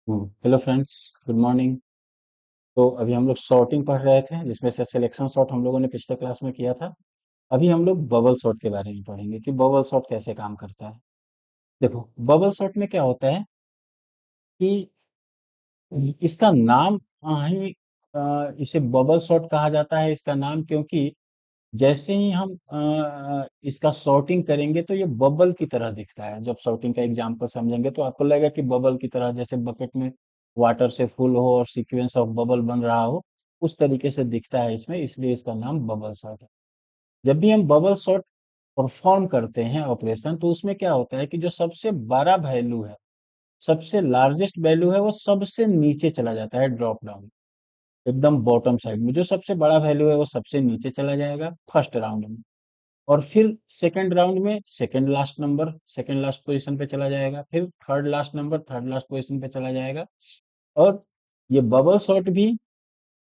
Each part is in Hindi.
Hello friends, good morning. तो अभी हम लोग सॉर्टिंग पढ़ रहे थे, जिसमें से सिलेक्शन सॉर्ट हम लोगों ने पिछले क्लास में किया था। अभी हम लोग बबल सॉर्ट के बारे में पढ़ेंगे कि बबल सॉर्ट कैसे काम करता है। देखो, बबल सॉर्ट में क्या होता है कि इसका नाम ही इसे बबल सॉर्ट कहा जाता है। इसका नाम क्योंकि जैसे ही हम इसका सॉर्टिंग करेंगे तो ये बबल की तरह दिखता है। जब सॉर्टिंग का एग्जांपल समझेंगे तो आपको लगेगा कि बबल की तरह, जैसे बकेट में वाटर से फुल हो और सीक्वेंस ऑफ बबल बन रहा हो, उस तरीके से दिखता है इसमें, इसलिए इसका नाम बबल सॉर्ट है। जब भी हम बबल सॉर्ट परफॉर्म करते हैं ऑपरेशन, तो उसमें क्या होता है कि जो सबसे बड़ा वैल्यू है, सबसे लार्जेस्ट वैल्यू है, वो सबसे नीचे चला जाता है, ड्रॉप डाउन एकदम बॉटम साइड में। जो सबसे बड़ा वैल्यू है वो सबसे नीचे चला जाएगा फर्स्ट राउंड में। और फिर सेकंड राउंड में second last number second last position पे चला जाएगा। फिर third last number third last position पे चला जाएगा। और ये बबल सॉर्ट भी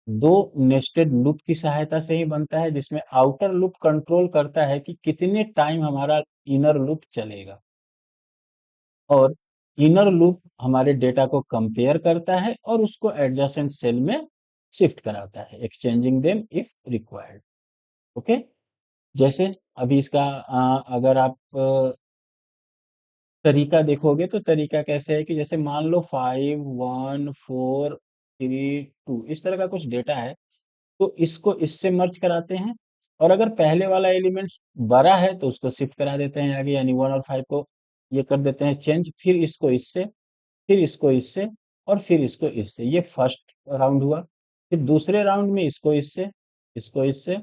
दो नेस्टेड लूप की सहायता से ही बनता है, जिसमें आउटर लूप कंट्रोल करता है कि कितने टाइम हमारा इनर लूप चलेगा, और इनर लूप हमारे डेटा को कंपेयर करता है और उसको एडजेसेंट सेल में शिफ्ट कराता है, exchanging them if required. Okay. जैसे अभी इसका अगर आप तरीका देखोगे तो तरीका कैसे है कि जैसे मान लो 5 1 4 3 2 इस तरह का कुछ डेटा है, तो इसको इससे मर्ज कराते हैं। और अगर पहले वाला एलिमेंट बड़ा है तो उसको शिफ्ट करा देते हैं आगे, यानी 1 और 5 को ये कर देते हैं चेंज। फिर इसको इससे, फिर इसको इससे, और फिर इसको इससे। ये फर्स्ट राउंड हुआ। फिर दूसरे राउंड में इसको इससे, इसको इससे,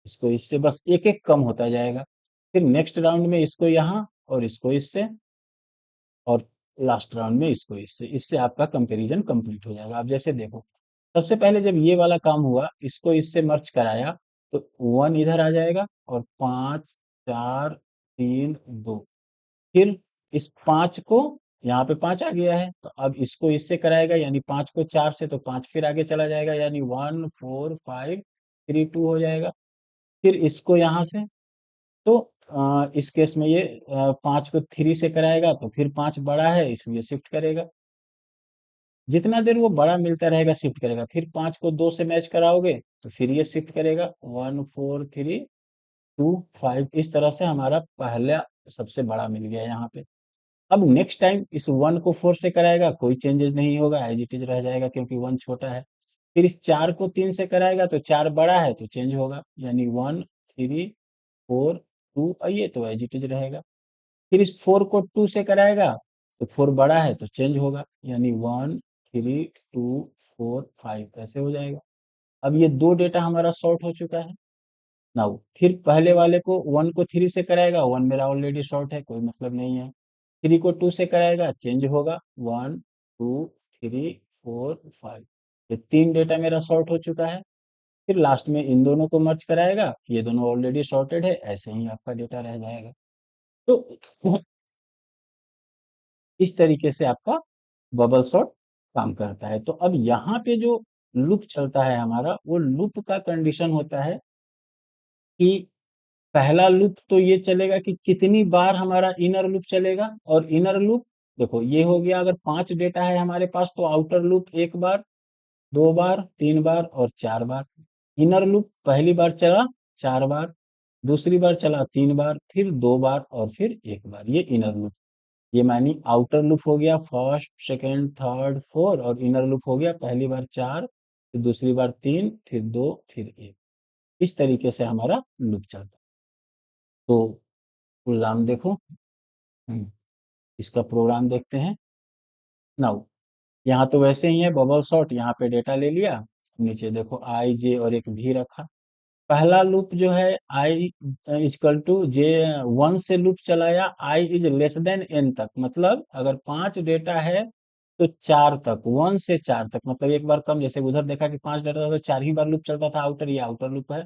इसको इससे, बस एक एक कम होता जाएगा। फिर नेक्स्ट राउंड में इसको यहाँ और इसको इससे, और लास्ट राउंड में इसको इससे। इससे आपका कंपैरिजन कंप्लीट हो जाएगा। आप जैसे देखो, सबसे पहले जब ये वाला काम हुआ, इसको इससे मर्ज कराया, तो 1 इधर आ जाएगा और 5 4 3 2। फिर इस 5 को, यहाँ पे 5 आ गया है, तो अब इसको इससे कराएगा, यानी 5 को 4 से, तो 5 फिर आगे चला जाएगा, यानी 1 4 5 3 2 हो जाएगा। फिर इसको यहाँ से, तो इस केस में ये 5 को 3 से कराएगा, तो फिर 5 बड़ा है इसलिए शिफ्ट करेगा। जितना देर वो बड़ा मिलता रहेगा शिफ्ट करेगा। फिर 5 को 2 से मैच कराओगे तो फिर ये शिफ्ट करेगा, 1 4 3 2 5। इस तरह से हमारा पहला सबसे बड़ा मिल गया यहाँ पे। अब नेक्स्ट टाइम इस 1 को 4 से कराएगा, कोई चेंजेस नहीं होगा, एज इट इज रह जाएगा क्योंकि 1 छोटा है। फिर इस 4 को 3 से कराएगा तो 4 बड़ा है तो चेंज होगा, यानी 1 3 4 2, ये तो एज इट इज रहेगा। फिर इस 4 को 2 से कराएगा तो 4 बड़ा है तो चेंज होगा, यानी 1 3 2 4 5 ऐसे हो जाएगा। अब ये दो डेटा हमारा सॉर्ट हो चुका है। नाउ फिर पहले वाले को 1 को 3 से कराएगा, 1 मेरा ऑलरेडी शॉर्ट है, कोई मतलब नहीं है। 3 को 2 से कराएगा, चेंज होगा, 1 2 3 4 5। ये तीन डेटा मेरा शॉर्ट हो चुका है। फिर लास्ट में इन दोनों को मर्ज कराएगा, ये दोनों ऑलरेडी शॉर्टेड है, ऐसे ही आपका डेटा रह जाएगा। तो इस तरीके से आपका बबल सॉर्ट काम करता है। तो अब यहाँ पे जो लूप चलता है हमारा, वो लूप का कंडीशन होता है कि पहला लूप तो ये चलेगा कि कितनी बार हमारा इनर लूप चलेगा। और इनर लूप, देखो ये हो गया, अगर 5 डेटा है हमारे पास तो आउटर लूप एक बार, 2 बार, 3 बार और 4 बार। इनर लूप पहली बार चला 4 बार, दूसरी बार चला 3 बार, फिर 2 बार और फिर 1 बार। ये इनर लूप। ये मानी आउटर लूप हो गया फर्स्ट सेकंड थर्ड फोर, और इनर लूप हो गया पहली बार 4, फिर दूसरी बार 3, फिर 2, फिर 1। इस तरीके से हमारा लूप चलता है। तो प्रोग्राम देखो। हम्म, इसका प्रोग्राम देखते हैं। नाउ यहाँ तो वैसे ही है बबल सॉर्ट, यहाँ पे डेटा ले लिया, नीचे देखो आई जे और एक भी रखा। पहला लूप जो है आई इजकल टू जे, 1 से लूप चलाया आई इज लेस देन एन तक। मतलब अगर 5 डेटा है तो 4 तक, 1 से 4 तक, मतलब एक बार कम। जैसे उधर देखा कि 5 डेटा था तो 4 ही बार लूप चलता था आउटर, ये आउटर लूप है।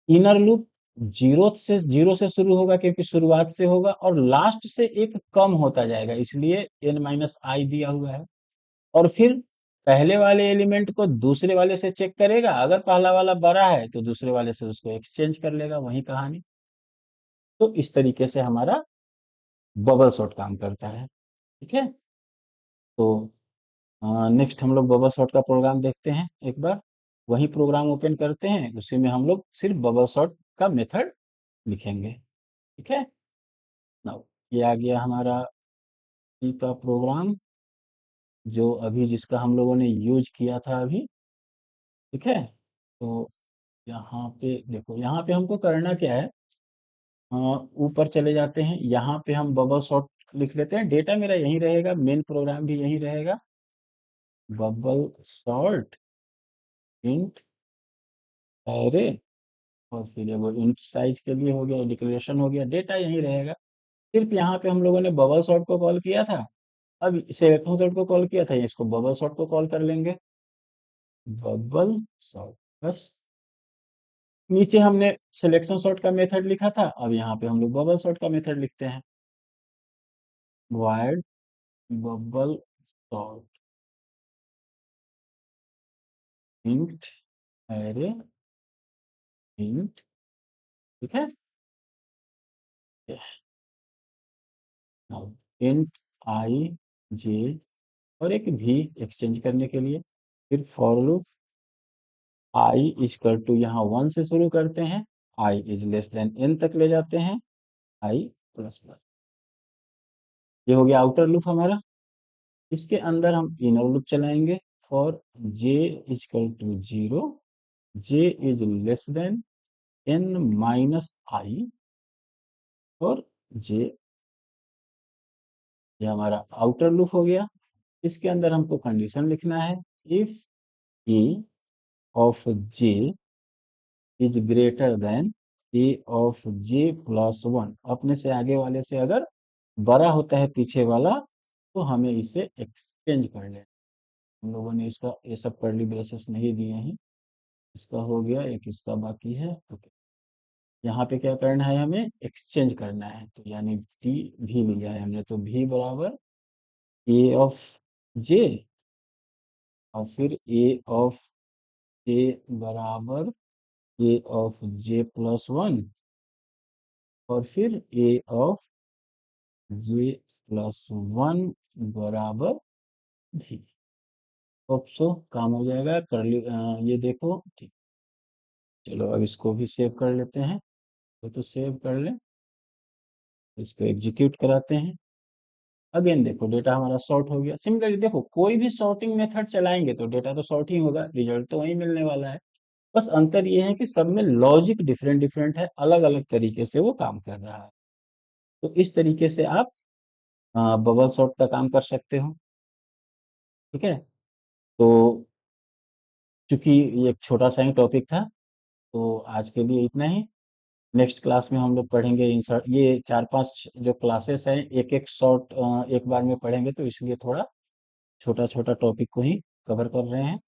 इनर लूप जीरो से शुरू होगा क्योंकि शुरुआत से होगा, और लास्ट से एक कम होता जाएगा, इसलिए n माइनस आई दिया हुआ है। और फिर पहले वाले एलिमेंट को दूसरे वाले से चेक करेगा, अगर पहला वाला बड़ा है तो दूसरे वाले से उसको एक्सचेंज कर लेगा, वही कहानी। तो इस तरीके से हमारा बबल सॉर्ट काम करता है। ठीक है। तो नेक्स्ट हम लोग बबल शॉट का प्रोग्राम देखते हैं एक बार। वही प्रोग्राम ओपन करते हैं, उसी में हम लोग सिर्फ बबल शॉट का मेथड लिखेंगे। ठीक है। नाउ ये आ गया हमारा C का प्रोग्राम, जो अभी जिसका हम लोगों ने यूज किया था अभी। ठीक है। तो यहाँ पे देखो, यहाँ पे हमको करना क्या है, ऊपर चले जाते हैं, यहाँ पे हम बबल शॉट लिख लेते हैं। डेटा मेरा यही रहेगा, मेन प्रोग्राम भी यही रहेगा, बबल शॉट इंट एरे। और फिर ये वो इंट साइज के लिए हो गया, डिक्लेरेशन हो गया, डेटा यही रहेगा। सिर्फ यहाँ पे हम लोगों ने बबल शॉट को कॉल किया था, अब सिलेक्शन शॉट को कॉल किया था, इसको बबल शॉट को कॉल कर लेंगे, बबल शॉट बस। नीचे हमने सिलेक्शन शॉट का मेथड लिखा था, अब यहाँ पे हम लोग बबल शॉट का मेथड लिखते हैं, wide bubble shot int array int. ठीक है। इंट आई जे और एक भी एक्सचेंज करने के लिए। फिर for loop I equal to, यहाँ 1 से शुरू करते हैं, I is less than n तक ले जाते हैं, आई प्लस प्लस। ये हो गया आउटर लूप हमारा। इसके अंदर हम इनर लूप चलाएंगे, for j equal to 0, j is less than n minus i और j। ये हमारा आउटर लूप हो गया। इसके अंदर हमको कंडीशन लिखना है, if A of j is greater than A of j plus 1, अपने से आगे वाले से अगर बड़ा होता है पीछे वाला, तो हमें इसे एक्सचेंज कर लेना। हम लोगों ने इसका ये सब कर्ली ब्रेसेस नहीं दिए हैं। इसका हो गया, एक इसका बाकी है। ओके। यहाँ पे क्या करना है, हमें एक्सचेंज करना है, तो यानी टी भी लिया है हमने, तो भी बराबर ए ऑफ जे, और फिर ए ऑफ जे बराबर ए ऑफ जे प्लस 1, और फिर ए ऑफ जे प्लस 1 बराबर भी। होप सो काम हो जाएगा, कर ली। ये देखो ठीक। चलो अब इसको भी सेव कर लेते हैं, तो सेव कर लें, इसको एग्जीक्यूट कराते हैं। अगेन देखो डेटा हमारा सॉर्ट हो गया। सिमिलरली देखो, कोई भी सॉर्टिंग मेथड चलाएंगे तो डेटा तो सॉर्ट ही होगा, रिजल्ट तो वही मिलने वाला है। बस अंतर ये है कि सब में लॉजिक डिफरेंट डिफरेंट है, अलग अलग तरीके से वो काम कर रहा है। तो इस तरीके से आप बबल सॉर्ट का काम कर सकते हो। ठीक है। तो चूंकि ये एक छोटा सा ही टॉपिक था, तो आज के लिए इतना ही। नेक्स्ट क्लास में हम लोग पढ़ेंगे इंसर्ट, ये 4-5 जो क्लासेस हैं, एक एक शॉर्ट एक बार में पढ़ेंगे, तो इसलिए थोड़ा छोटा छोटा टॉपिक को ही कवर कर रहे हैं।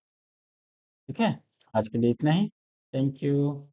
ठीक है। आज के लिए इतना ही। Thank you.